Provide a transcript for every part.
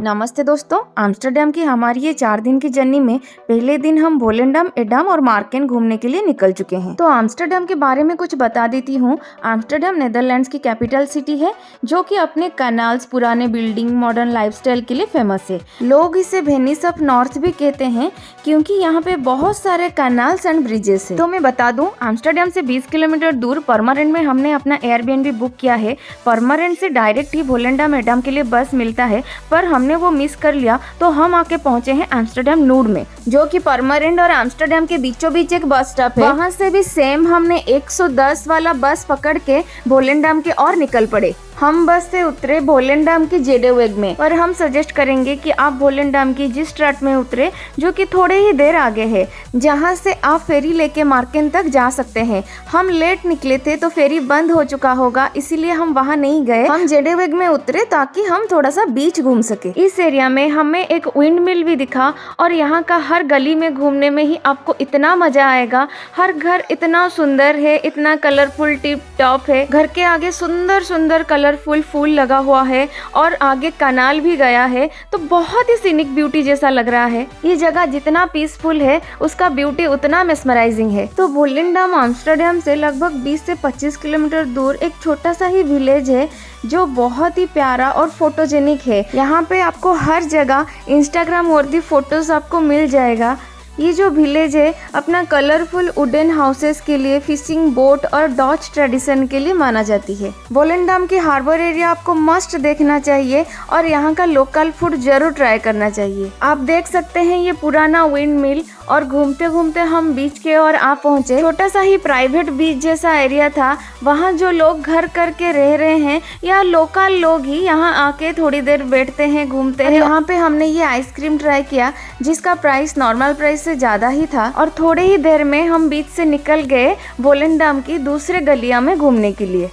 नमस्ते दोस्तों, आम्स्टरडैम की हमारी ये 4 दिन की जर्नी में पहले दिन हम वोलेंडम, एडम और मार्केन घूमने के लिए निकल चुके हैं। तो आम्स्टरडैम के बारे में कुछ बता देती हूँ। आम्स्टरडैम नेदरलैंड्स की कैपिटल सिटी है जो कि अपने कैनाल्स, पुराने बिल्डिंग, मॉडर्न लाइफस्टाइल के लिए फेमस है। लोग इसे वेनिस ऑफ नॉर्थ भी कहते हैं क्योंकि यहाँ पे बहुत सारे कैनाल्स एंड ब्रिजेस है। तो मैं बता दूं, आम्स्टरडैम से 20 किलोमीटर दूर परमानेंट में हमने अपना एयरबीएनबी बुक किया है। परमानेंट से डायरेक्ट ही वोलेंडम, एडम के लिए बस मिलता है, पर हमने वो मिस कर लिया तो हम आके पहुंचे हैं एम्स्टरडैम नूड में, जो कि परमानेंट और एम्स्टरडैम के बीचों बीच एक बस स्टॉप है। वहां से भी सेम हमने 110 वाला बस पकड़ के वोलेंडम के और निकल पड़े। हम बस से उतरे वोलेंडम की जेडेवेग में, और हम सजेस्ट करेंगे कि आप वोलेंडम की जिस स्ट्रट में उतरे जो कि थोड़े ही देर आगे है, जहां से आप फेरी लेके मार्केन तक जा सकते हैं। हम लेट निकले थे तो फेरी बंद हो चुका होगा, इसीलिए हम वहां नहीं गए। हम जेडेवेग में उतरे ताकि हम थोड़ा सा बीच घूम सके। इस एरिया में हमें एक विंड मिल भी दिखा, और यहाँ का हर गली में घूमने में ही आपको इतना मजा आएगा। हर घर इतना सुंदर है, इतना कलरफुल टिप टॉप है। घर के आगे सुंदर सुंदर कलरफुल फूल लगा हुआ है और आगे कनाल भी गया है, तो बहुत ही सीनिक ब्यूटी जैसा लग रहा है। ये जगह जितना पीसफुल है उसका ब्यूटी उतना मेस्मराइजिंग है। तो वोलेंडम आम्स्टरडैम से लगभग 20 से 25 किलोमीटर दूर एक छोटा सा ही विलेज है जो बहुत ही प्यारा और फोटोजेनिक है। यहाँ पे आपको हर जगह इंस्टाग्राम वर्दी फोटोज आपको मिल जाएगा। ये जो विलेज है अपना कलरफुल वुडन हाउसेस के लिए, फिशिंग बोट और डॉच ट्रेडिशन के लिए माना जाती है। वोलेंडम की हार्बर एरिया आपको मस्ट देखना चाहिए और यहाँ का लोकल फूड जरूर ट्राई करना चाहिए। आप देख सकते हैं ये पुराना विंड मिल, और घूमते घूमते हम बीच के और आ पहुँचे। छोटा सा ही प्राइवेट बीच जैसा एरिया था। वहाँ जो लोग घर करके रह रहे हैं या लोकल लोग ही यहाँ आके थोड़ी देर बैठते हैं, घूमते हैं। यहाँ पे हमने ये आइसक्रीम ट्राई किया जिसका प्राइस नॉर्मल प्राइस से ज्यादा ही था, और थोड़े ही देर में हम बीच से निकल गए वोलेंडम की दूसरे गलिया में घूमने के लिए।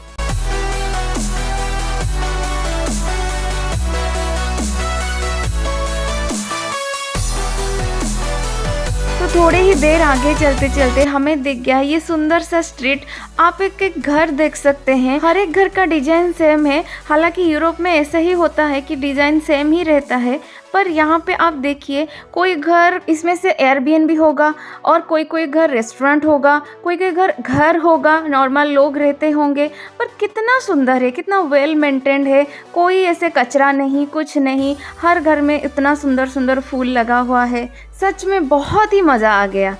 तो थोड़े ही देर आगे चलते चलते हमें दिख गया ये सुंदर सा स्ट्रीट। आप एक एक घर देख सकते हैं, हर एक घर का डिजाइन सेम है। हालांकि यूरोप में ऐसा ही होता है कि डिजाइन सेम ही रहता है, पर यहाँ पे आप देखिए कोई घर इसमें से एयरबीएनबी होगा, और कोई कोई घर रेस्टोरेंट होगा, कोई कोई घर होगा, नॉर्मल लोग रहते होंगे। पर कितना सुंदर है, कितना वेल मेंटेन्ड है। कोई ऐसे कचरा नहीं, कुछ नहीं। हर घर में इतना सुंदर सुंदर फूल लगा हुआ है। सच में बहुत ही मज़ा आ गया।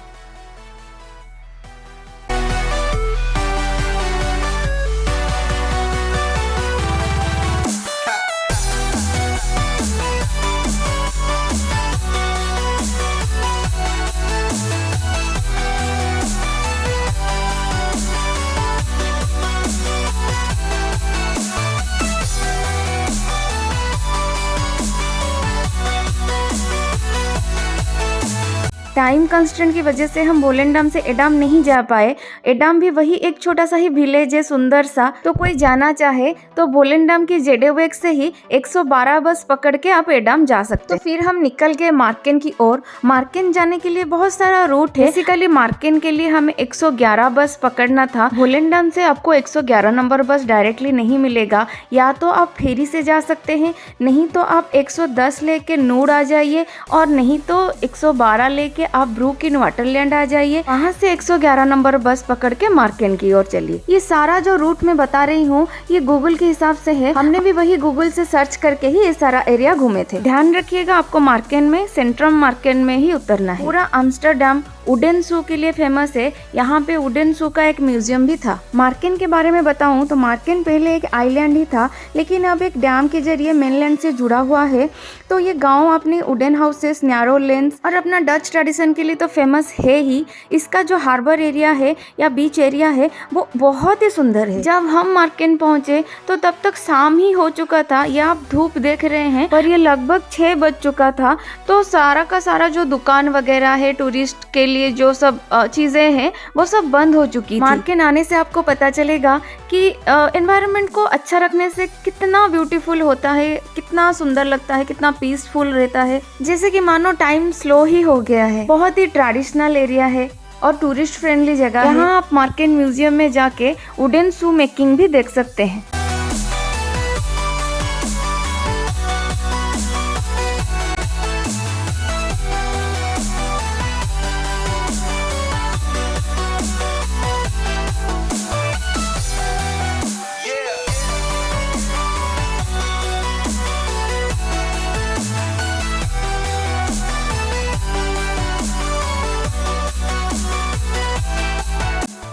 टाइम कंस्ट्रेंट की वजह से हम वोलेंडम से एडम नहीं जा पाए। एडम भी वही एक छोटा सा ही विलेज है, सुंदर सा। तो कोई जाना चाहे तो वोलेंडम की जेडेवेग से ही 112 बस पकड़ के आप एडम जा सकते हैं। तो फिर हम निकल गए मार्केन की ओर। मार्केन जाने के लिए बहुत सारा रूट है। बेसिकली मार्केन के लिए हमें 111 बस पकड़ना था। वोलेंडम से आपको 111 नंबर बस डायरेक्टली नहीं मिलेगा, या तो आप फेरी से जा सकते हैं, नहीं तो आप 110 लेके नूड आ जाइए, और नहीं तो 112 लेके आप ब्रूक इन वाटरलैंड आ जाइए। वहाँ से 111 नंबर बस पकड़ के मार्केन की ओर चलिए। ये सारा जो रूट मैं बता रही हूँ ये गूगल के हिसाब से है। हमने भी वही गूगल से सर्च करके ही ये सारा एरिया घूमे थे। ध्यान रखिएगा, आपको मार्केन में, सेंट्रम मार्केन में ही उतरना है। पूरा आम्स्टरडैम वुडन शू के लिए फेमस है। यहाँ पे वुडन शू का एक म्यूजियम भी था। मार्केन के बारे में बताऊं तो मार्केन पहले एक आइलैंड ही था, लेकिन अब एक डैम के जरिए मेनलैंड से जुड़ा हुआ है। तो ये गांव अपने वुडन हाउसेस, नैरो लेन्स और अपना डच ट्रेडिशन के लिए तो फेमस है ही। इसका जो हार्बर एरिया है या बीच एरिया है वो बहुत ही सुंदर है। जब हम मार्केन पहुंचे तो तब तक शाम ही हो चुका था। ये आप धूप देख रहे हैं, पर ये लगभग 6 बज चुका था। तो सारा का सारा जो दुकान वगैरह है, टूरिस्ट के लिए जो सब चीजें हैं वो सब बंद हो चुकी थी। मार्केन आने से आपको पता चलेगा कि एनवायरनमेंट को अच्छा रखने से कितना ब्यूटीफुल होता है, कितना सुंदर लगता है, कितना पीसफुल रहता है। जैसे कि मानो टाइम स्लो ही हो गया है। बहुत ही ट्रेडिशनल एरिया है और टूरिस्ट फ्रेंडली जगह है। यहाँ आप मार्केन म्यूजियम में जाके वुडन शू मेकिंग भी देख सकते हैं।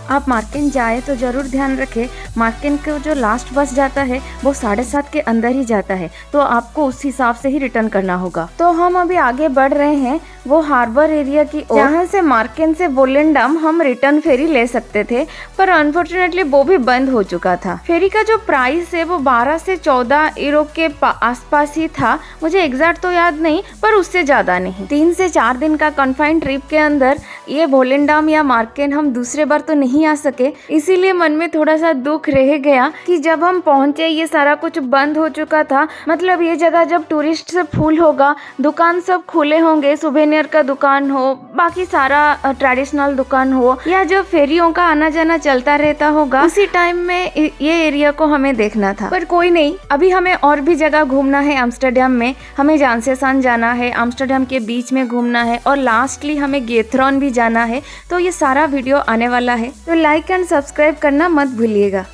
आप मार्केन जाए तो जरूर ध्यान रखें, मार्केन को जो लास्ट बस जाता है वो 7:30 के अंदर ही जाता है, तो आपको उस हिसाब से ही रिटर्न करना होगा। तो हम अभी आगे बढ़ रहे हैं वो हार्बर एरिया की ओर, जहाँ से मार्केन से वोलेंडम हम रिटर्न फेरी ले सकते थे, पर अनफॉर्चुनेटली वो भी बंद हो चुका था। फेरी का जो प्राइस है वो 12 से 14 यूरो के आसपास ही था, मुझे एग्जैक्ट तो याद नहीं, पर उससे ज्यादा नहीं। 3 से 4 दिन का कन्फाइंड ट्रिप के अंदर ये वोलेंडम या मार्केन हम दूसरे बार तो नहीं आ सके, इसीलिए मन में थोड़ा सा दुख रह गया कि जब हम पहुंचे ये सारा कुछ बंद हो चुका था। मतलब ये जगह जब टूरिस्ट से फुल होगा, दुकान सब खुले होंगे, सुवेनियर का दुकान हो, बाकी सारा ट्रेडिशनल दुकान हो, या जब फेरियों का आना जाना चलता रहता होगा, उसी टाइम में ये एरिया को हमें देखना था। पर कोई नहीं, अभी हमें और भी जगह घूमना है एम्स्टर्डम में। हमें जानसेसान जाना है, एम्स्टर्डम के बीच में घूमना है, और लास्टली हमें गेथरॉन भी जाना है। तो ये सारा वीडियो आने वाला है, तो लाइक एंड सब्सक्राइब करना मत भूलिएगा।